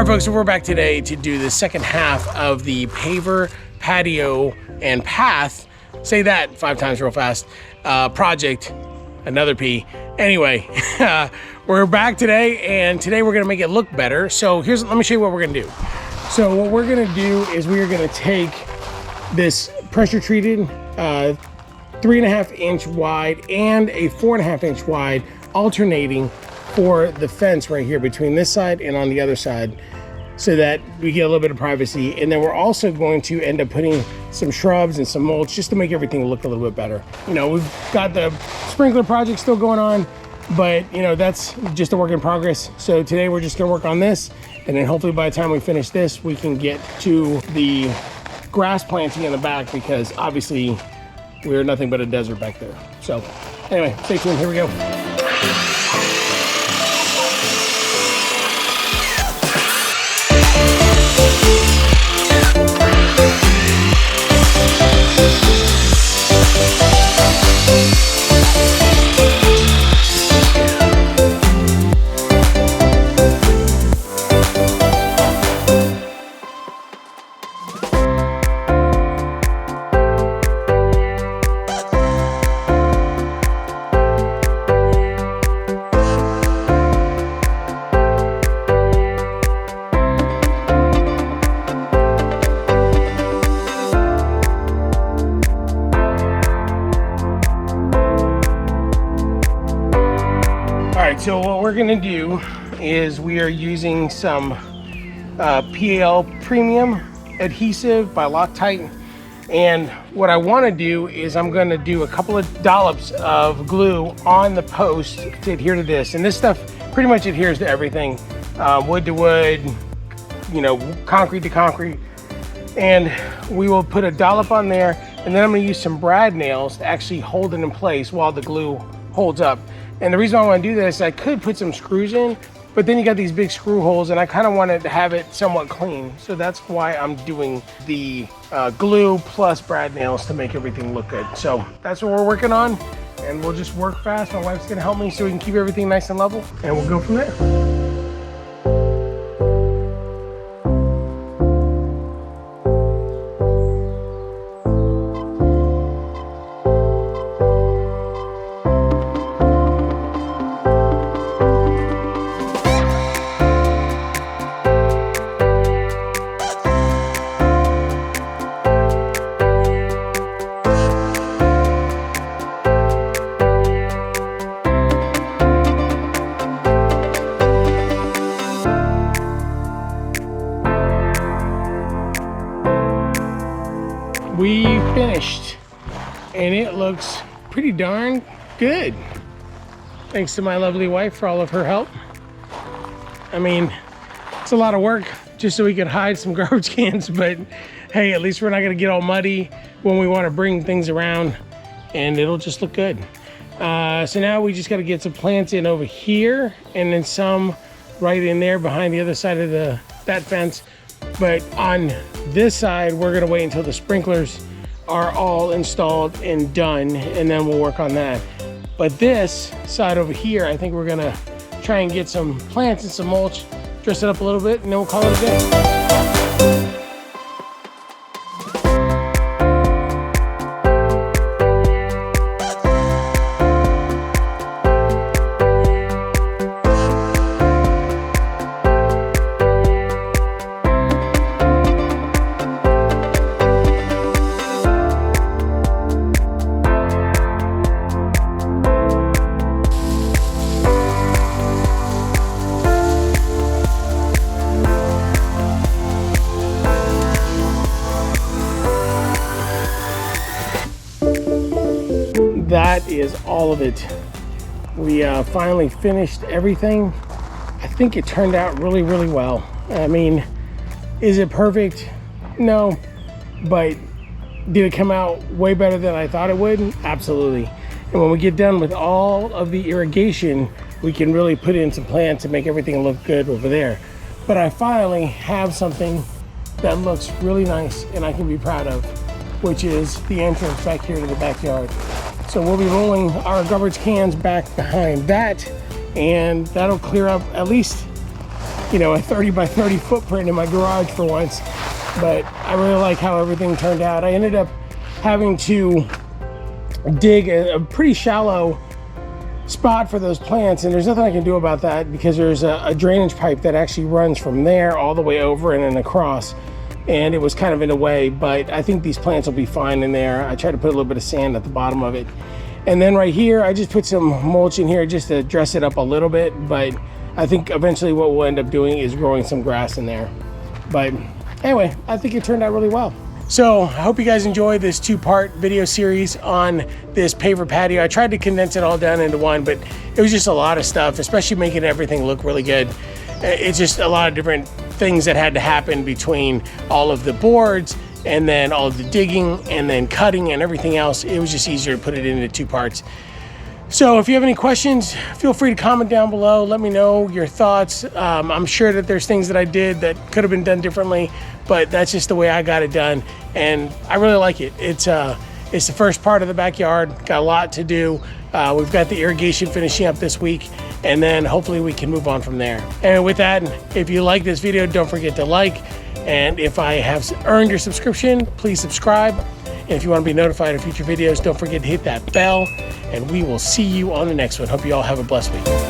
All right, folks, so we're back today to do the second half of the paver, patio, and path, say that 5 times real fast, project, another P. Anyway, we're back today, and today we're gonna make it look better. So let me show you what we're gonna do. So what we're gonna do is we are gonna take this pressure treated 3.5 inch wide and a 4.5 inch wide alternating for the fence right here between this side and on the other side, so that we get a little bit of privacy. And then we're also going to end up putting some shrubs and some mulch just to make everything look a little bit better. You know, we've got the sprinkler project still going on, but you know, that's just a work in progress. So today we're just gonna work on this, and then hopefully by the time we finish this, we can get to the grass planting in the back, because obviously we're nothing but a desert back there. So anyway, stay tuned, here we go. So what we're gonna do is we are using some PL Premium adhesive by Loctite, and what I want to do is I'm going to do a couple of dollops of glue on the post to adhere to this, and this stuff pretty much adheres to everything, wood to wood, you know, concrete to concrete. And we will put a dollop on there, and then I'm going to use some brad nails to actually hold it in place while the glue holds up. And the reason I want to do this is I could put some screws in, but then you got these big screw holes, and I kind of wanted to have it somewhat clean. So that's why I'm doing the glue plus brad nails to make everything look good. So that's what we're working on, and we'll just work fast. My wife's gonna help me so we can keep everything nice and level, and we'll go from there. We finished, and it looks pretty darn good. Thanks to my lovely wife for all of her help. I mean, it's a lot of work just so we could hide some garbage cans, but hey, at least we're not gonna get all muddy when we wanna bring things around, and it'll just look good. So now we just gotta get some plants in over here, and then some right in there behind the other side of that fence. But on this side, we're gonna wait until the sprinklers are all installed and done, and then we'll work on that. But this side over here, I think we're gonna try and get some plants and some mulch, dress it up a little bit, and then we'll call it a day. That is all of it. We finally finished everything. I think it turned out really, really well. I mean, is it perfect? No, but did it come out way better than I thought it would? Absolutely. And when we get done with all of the irrigation, we can really put in some plants and make everything look good over there. But I finally have something that looks really nice and I can be proud of, which is the entrance back here to the backyard. So we'll be rolling our garbage cans back behind that, and that'll clear up at least you know, a 30 by 30 footprint in my garage for once. But I really like how everything turned out. I ended up having to dig a pretty shallow spot for those plants, and there's nothing I can do about that because there's a drainage pipe that actually runs from there all the way over and then across, and it was kind of in the way, but I think these plants will be fine in there. I tried to put a little bit of sand at the bottom of it, and then right here I just put some mulch in here just to dress it up a little bit, but I think eventually what we'll end up doing is growing some grass in there. But anyway, I think it turned out really well. So I hope you guys enjoyed this 2-part video series on this paver patio. I tried to condense it all down into one, but it was just a lot of stuff, especially making everything look really good. It's just a lot of different things that had to happen between all of the boards and then all of the digging and then cutting and everything else. It was just easier to put it into 2 parts. So if you have any questions, feel free to comment down below. Let me know your thoughts. I'm sure that there's things that I did that could have been done differently, but that's just the way I got it done. And I really like it. It's the first part of the backyard. Got a lot to do. We've got the irrigation finishing up this week, and then hopefully we can move on from there. And with that, if you like this video, don't forget to like. And if I have earned your subscription, please subscribe. And if you want to be notified of future videos, don't forget to hit that bell. And we will see you on the next one. Hope you all have a blessed week.